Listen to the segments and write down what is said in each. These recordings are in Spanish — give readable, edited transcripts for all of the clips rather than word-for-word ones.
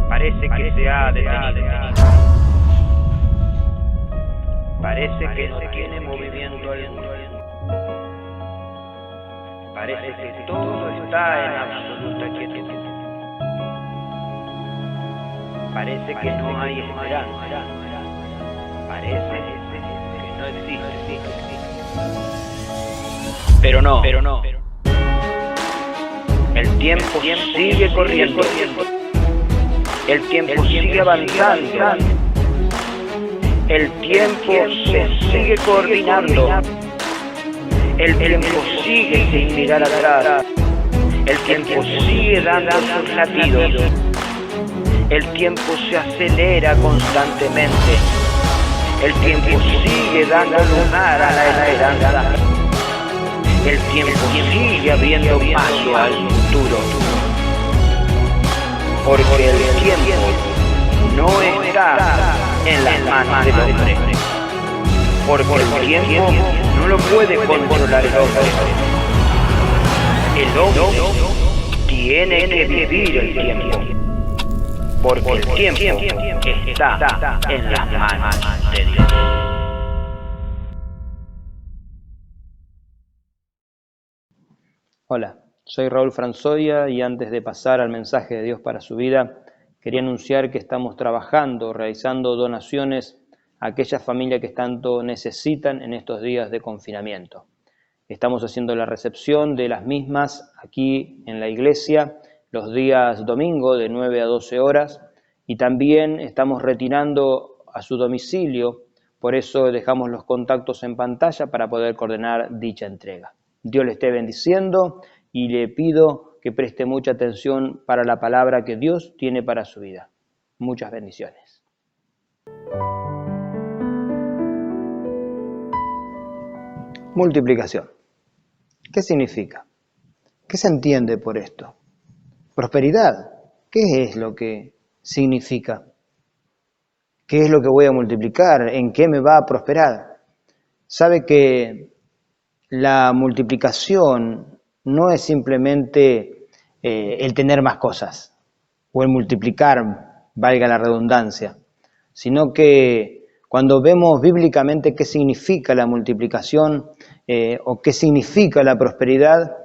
Parece que se ha detenido. Parece que no tiene movimiento alguno. Parece que todo está en absoluta quietud. Parece que no hay esperanza. Parece que no existe. Pero no. El tiempo sigue corriendo. El tiempo sigue avanzando. El tiempo se sigue coordinando. El tiempo sigue sin mirar atrás. El tiempo sigue dando sus latidos. El tiempo se acelera constantemente. El tiempo sigue dando lugar a la esperanza. El tiempo sigue abriendo paso al futuro. Porque el tiempo no está en las manos del hombre. Porque el tiempo no lo puede controlar el hombre. El hombre tiene que vivir el tiempo. Porque el tiempo está en las manos de Dios. Hola, soy Raúl Franzoya y antes de pasar al mensaje de Dios para su vida, quería anunciar que estamos trabajando, realizando donaciones a aquellas familias que tanto necesitan en estos días de confinamiento. Estamos haciendo la recepción de las mismas aquí en la iglesia los días domingo de 9 a 12 horas y también estamos retirando a su domicilio, por eso dejamos los contactos en pantalla para poder coordinar dicha entrega. Dios le esté bendiciendo y le pido que preste mucha atención para la palabra que Dios tiene para su vida. Muchas bendiciones. Multiplicación. ¿Qué significa? ¿Qué se entiende por esto? Prosperidad. ¿Qué es lo que significa? ¿Qué es lo que voy a multiplicar? ¿En qué me va a prosperar? Sabe que la multiplicación no es simplemente el tener más cosas o el multiplicar, valga la redundancia, sino que cuando vemos bíblicamente qué significa la multiplicación o qué significa la prosperidad,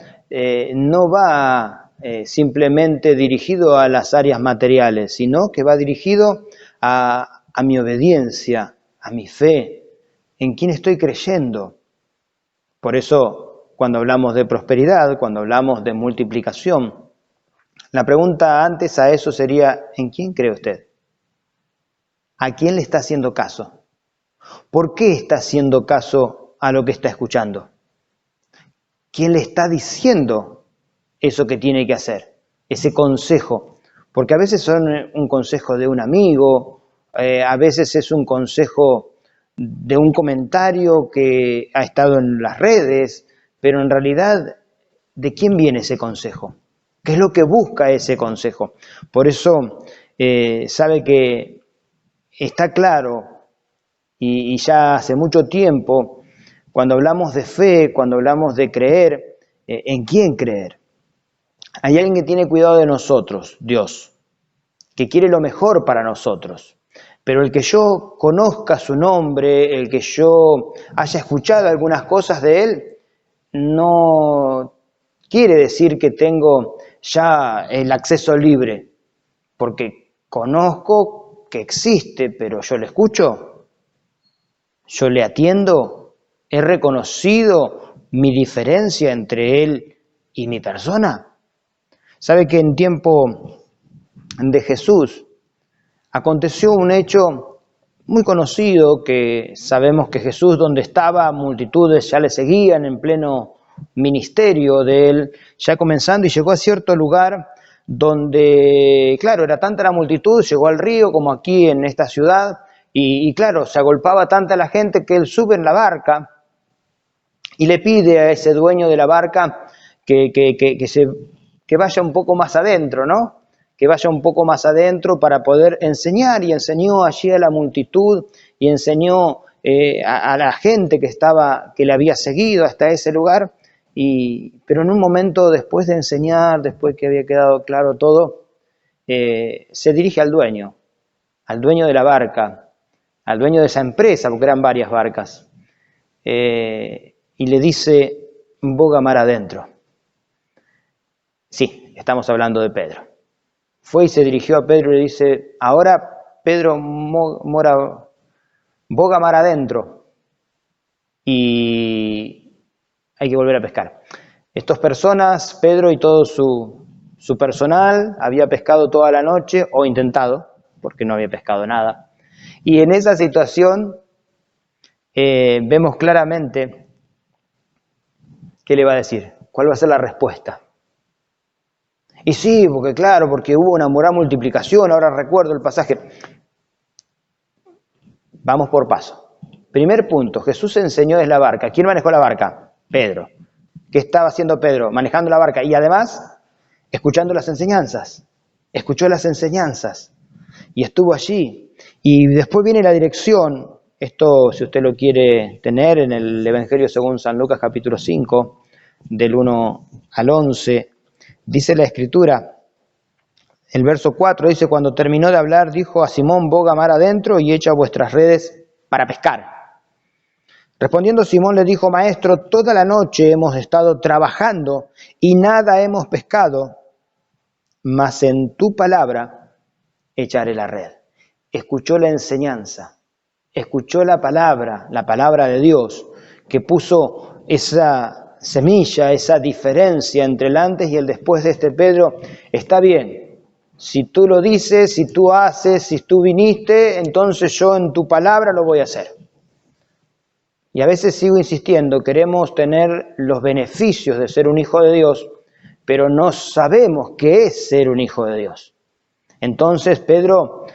no va simplemente dirigido a las áreas materiales, sino que va dirigido a mi obediencia, a mi fe, en quién estoy creyendo. Por eso, cuando hablamos de prosperidad, cuando hablamos de multiplicación, la pregunta antes a eso sería, ¿en quién cree usted? ¿A quién le está haciendo caso? ¿Por qué está haciendo caso a lo que está escuchando? ¿Quién le está diciendo eso que tiene que hacer? Ese consejo. Porque a veces son un consejo de un amigo, a veces es un consejo de un comentario que ha estado en las redes, pero en realidad, ¿de quién viene ese consejo? ¿Qué es lo que busca ese consejo? Por eso, sabe que está claro, y ya hace mucho tiempo, cuando hablamos de fe, cuando hablamos de creer, ¿en quién creer? Hay alguien que tiene cuidado de nosotros, Dios, que quiere lo mejor para nosotros. Pero el que yo conozca su nombre, el que yo haya escuchado algunas cosas de él, no quiere decir que tengo ya el acceso libre, porque conozco que existe, pero yo le escucho, yo le atiendo, he reconocido mi diferencia entre él y mi persona. ¿Sabe que en tiempo de Jesús aconteció un hecho muy conocido, que sabemos que Jesús, donde estaba, multitudes ya le seguían en pleno ministerio de él, ya comenzando, y llegó a cierto lugar donde, claro, era tanta la multitud, llegó al río como aquí en esta ciudad, y claro, se agolpaba tanta la gente que él sube en la barca y le pide a ese dueño de la barca que vaya un poco más adentro, ¿no? Que vaya un poco más adentro para poder enseñar, y enseñó allí a la multitud y enseñó a la gente que le había seguido hasta ese lugar, pero en un momento después de enseñar, después que había quedado claro todo, se dirige al dueño de la barca, al dueño de esa empresa, porque eran varias barcas, y le dice, boga mar adentro. Sí, estamos hablando de Pedro. Fue y se dirigió a Pedro y le dice, ahora Pedro boga mar adentro y hay que volver a pescar. Estas personas, Pedro y todo su personal, había pescado toda la noche, o intentado, porque no había pescado nada. Y en esa situación vemos claramente qué le va a decir, cuál va a ser la respuesta. Y sí, porque claro, porque hubo una gran multiplicación, ahora recuerdo el pasaje. Vamos por paso. Primer punto, Jesús enseñó desde la barca. ¿Quién manejó la barca? Pedro. ¿Qué estaba haciendo Pedro? Manejando la barca y además escuchando las enseñanzas. Escuchó las enseñanzas y estuvo allí. Y después viene la dirección. Esto, si usted lo quiere tener, en el Evangelio según San Lucas capítulo 5, del 1 al 11, dice la Escritura, el verso 4 dice, cuando terminó de hablar, dijo a Simón, boga mar adentro y echa vuestras redes para pescar. Respondiendo Simón le dijo, maestro, toda la noche hemos estado trabajando y nada hemos pescado, mas en tu palabra echaré la red. Escuchó la enseñanza, escuchó la palabra de Dios, que puso esa semilla, esa diferencia entre el antes y el después de este Pedro. Está bien, si tú lo dices, si tú haces, si tú viniste, entonces yo en tu palabra lo voy a hacer. Y a veces sigo insistiendo, queremos tener los beneficios de ser un hijo de Dios, pero no sabemos qué es ser un hijo de Dios. Entonces Pedro,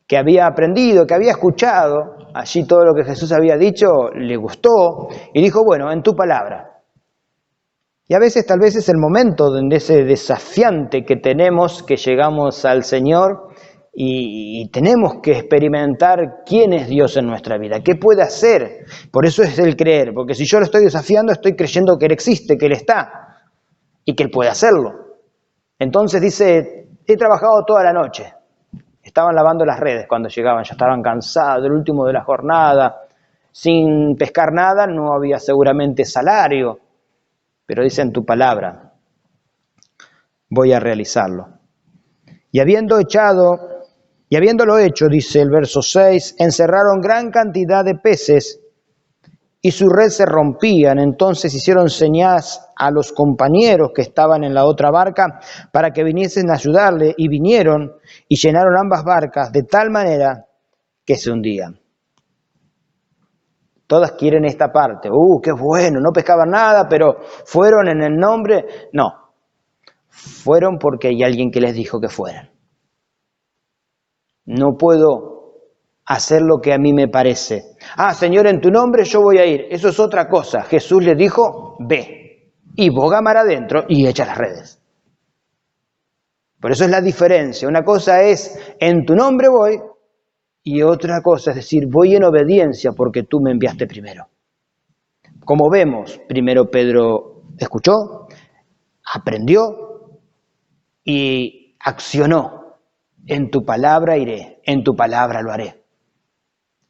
que había aprendido, que había escuchado allí todo lo que Jesús había dicho, le gustó y dijo, bueno, en tu palabra. Y a veces tal vez es el momento de ese desafiante que tenemos, que llegamos al Señor y tenemos que experimentar quién es Dios en nuestra vida, qué puede hacer. Por eso es el creer, porque si yo lo estoy desafiando, estoy creyendo que Él existe, que Él está y que Él puede hacerlo. Entonces dice, he trabajado toda la noche. Estaban lavando las redes cuando llegaban, ya estaban cansados, el último de la jornada, sin pescar nada, no había seguramente salario, pero dice en tu palabra, voy a realizarlo. Y habiéndolo hecho, dice el verso 6, encerraron gran cantidad de peces y su red se rompían. Entonces hicieron señas a los compañeros que estaban en la otra barca para que viniesen a ayudarle, y vinieron y llenaron ambas barcas de tal manera que se hundían. Todas quieren esta parte. ¡Qué bueno! No pescaban nada, pero fueron en el nombre. No, fueron porque hay alguien que les dijo que fueran. No puedo hacer lo que a mí me parece. Señor, en tu nombre yo voy a ir. Eso es otra cosa. Jesús les dijo, ve y boga mar adentro y echa las redes. Por eso es la diferencia. Una cosa es, en tu nombre voy, y otra cosa es decir, voy en obediencia porque tú me enviaste primero. Como vemos, primero Pedro escuchó, aprendió y accionó. En tu palabra iré, en tu palabra lo haré.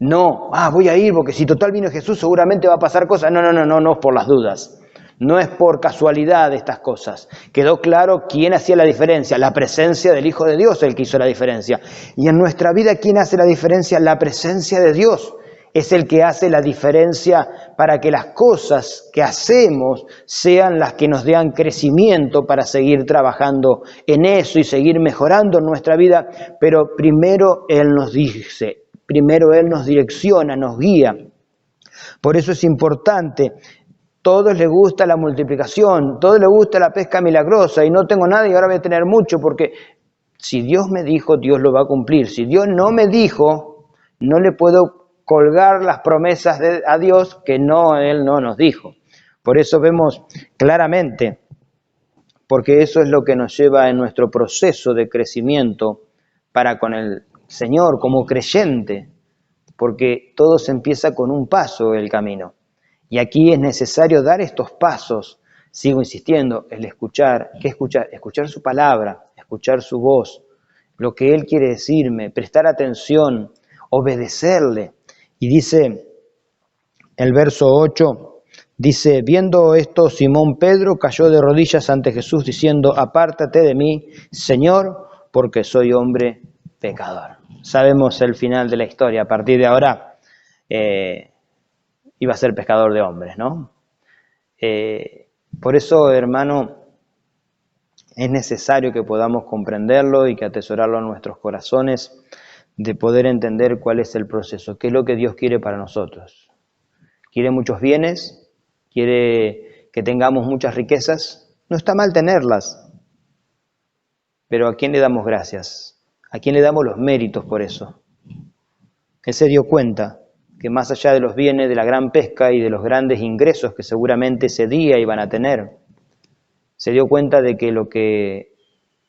No, voy a ir porque si total vino Jesús seguramente va a pasar cosas. No es por las dudas. No es por casualidad estas cosas. Quedó claro quién hacía la diferencia, la presencia del Hijo de Dios, el que hizo la diferencia. Y en nuestra vida, ¿quién hace la diferencia? La presencia de Dios es el que hace la diferencia para que las cosas que hacemos sean las que nos den crecimiento para seguir trabajando en eso y seguir mejorando en nuestra vida. Pero primero Él nos dice, primero Él nos direcciona, nos guía. Por eso es importante. Todos les gusta la multiplicación, todos les gusta la pesca milagrosa y no tengo nada y ahora voy a tener mucho, porque si Dios me dijo, Dios lo va a cumplir. Si Dios no me dijo, no le puedo colgar las promesas a Dios que Él no nos dijo. Por eso vemos claramente, porque eso es lo que nos lleva en nuestro proceso de crecimiento para con el Señor como creyente, porque todo se empieza con un paso el camino. Y aquí es necesario dar estos pasos Sigo insistiendo, el escuchar. ¿Qué escuchar? Escuchar su palabra, escuchar su voz, lo que Él quiere decirme, prestar atención, obedecerle. Y dice el verso 8, dice, viendo esto, Simón Pedro cayó de rodillas ante Jesús diciendo, apártate de mí, Señor, porque soy hombre pecador. Sabemos el final de la historia, a partir de ahora iba a ser pescador de hombres, ¿no? Por eso, hermano, es necesario que podamos comprenderlo y que atesorarlo en nuestros corazones, de poder entender cuál es el proceso, qué es lo que Dios quiere para nosotros. ¿Quiere muchos bienes? ¿Quiere que tengamos muchas riquezas? No está mal tenerlas, pero ¿a quién le damos gracias? ¿A quién le damos los méritos por eso? Él se dio cuenta que más allá de los bienes, de la gran pesca y de los grandes ingresos que seguramente ese día iban a tener, se dio cuenta de que lo que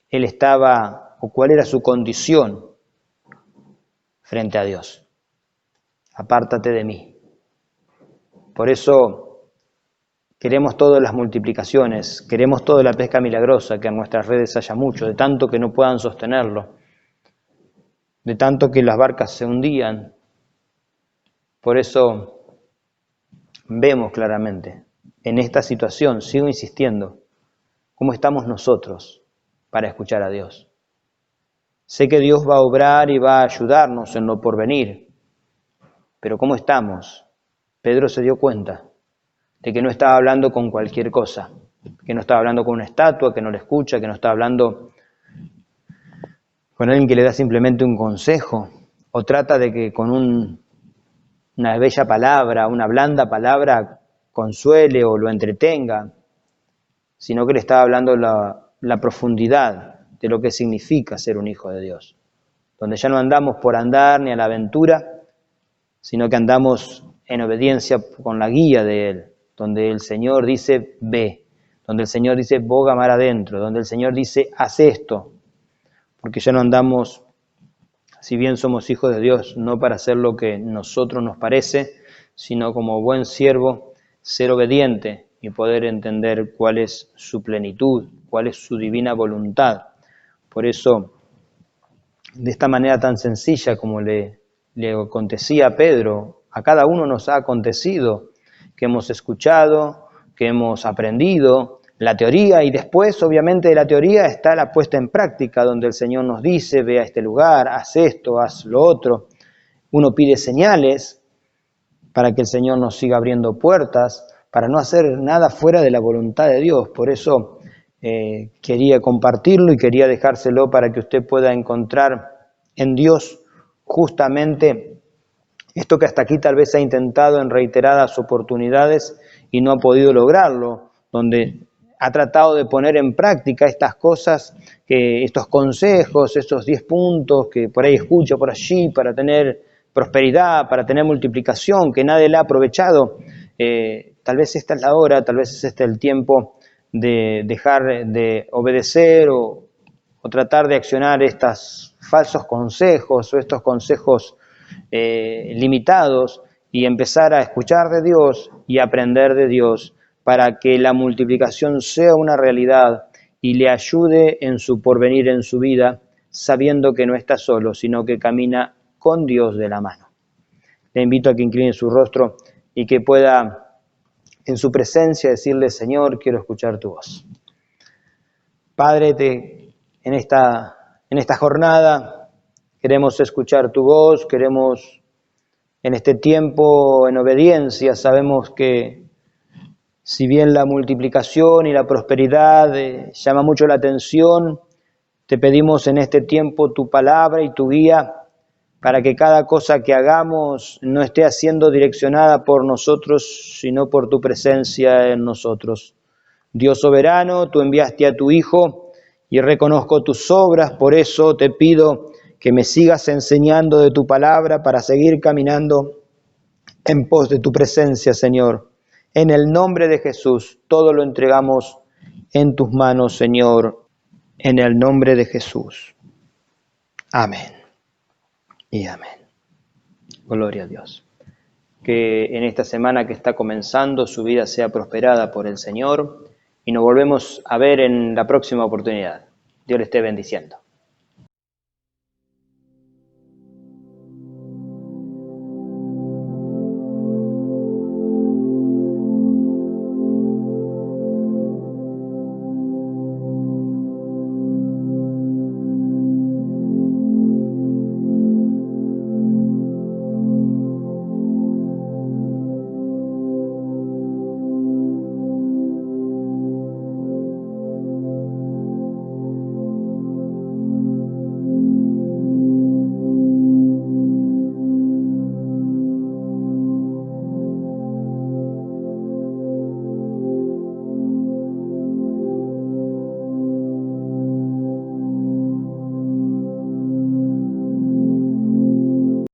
él estaba, o cuál era su condición frente a Dios. Apártate de mí. Por eso queremos todas las multiplicaciones, queremos toda la pesca milagrosa, que en nuestras redes haya mucho, de tanto que no puedan sostenerlo, de tanto que las barcas se hundían. Por eso vemos claramente en esta situación, sigo insistiendo, cómo estamos nosotros para escuchar a Dios. Sé que Dios va a obrar y va a ayudarnos en lo porvenir, pero ¿cómo estamos? Pedro se dio cuenta de que no estaba hablando con cualquier cosa, que no estaba hablando con una estatua, que no le escucha, que no estaba hablando con alguien que le da simplemente un consejo, o trata de que con una bella palabra, una blanda palabra, consuele o lo entretenga, sino que le estaba hablando la profundidad de lo que significa ser un hijo de Dios, donde ya no andamos por andar ni a la aventura, sino que andamos en obediencia con la guía de Él, donde el Señor dice, ve, donde el Señor dice, boga mar adentro, donde el Señor dice, haz esto, porque ya no andamos, si bien somos hijos de Dios, no para hacer lo que nosotros nos parece, sino como buen siervo, ser obediente y poder entender cuál es su plenitud, cuál es su divina voluntad. Por eso, de esta manera tan sencilla como le acontecía a Pedro, a cada uno nos ha acontecido, que hemos escuchado, que hemos aprendido la teoría, y después obviamente de la teoría está la puesta en práctica, donde el Señor nos dice, ve a este lugar, haz esto, haz lo otro. Uno pide señales para que el Señor nos siga abriendo puertas, para no hacer nada fuera de la voluntad de Dios. Por eso quería compartirlo y quería dejárselo para que usted pueda encontrar en Dios justamente esto que hasta aquí tal vez ha intentado en reiteradas oportunidades y no ha podido lograrlo, donde ha tratado de poner en práctica estas cosas, estos consejos, estos 10 puntos que por ahí escucha por allí para tener prosperidad, para tener multiplicación, que nadie le ha aprovechado. Tal vez esta es la hora, tal vez es este el tiempo de dejar de obedecer o tratar de accionar estos falsos consejos o estos consejos limitados y empezar a escuchar de Dios y aprender de Dios para que la multiplicación sea una realidad y le ayude en su porvenir, en su vida, sabiendo que no está solo, sino que camina con Dios de la mano. Le invito a que incline su rostro y que pueda en su presencia decirle, Señor, quiero escuchar tu voz. Padre, en esta jornada queremos escuchar tu voz, queremos en este tiempo en obediencia, sabemos que si bien la multiplicación y la prosperidad llama mucho la atención, te pedimos en este tiempo tu palabra y tu guía para que cada cosa que hagamos no esté siendo direccionada por nosotros, sino por tu presencia en nosotros. Dios soberano, tú enviaste a tu Hijo y reconozco tus obras, por eso te pido que me sigas enseñando de tu palabra para seguir caminando en pos de tu presencia, Señor. En el nombre de Jesús, todo lo entregamos en tus manos, Señor, en el nombre de Jesús. Amén y amén. Gloria a Dios. Que en esta semana que está comenzando su vida sea prosperada por el Señor, y nos volvemos a ver en la próxima oportunidad. Dios le esté bendiciendo.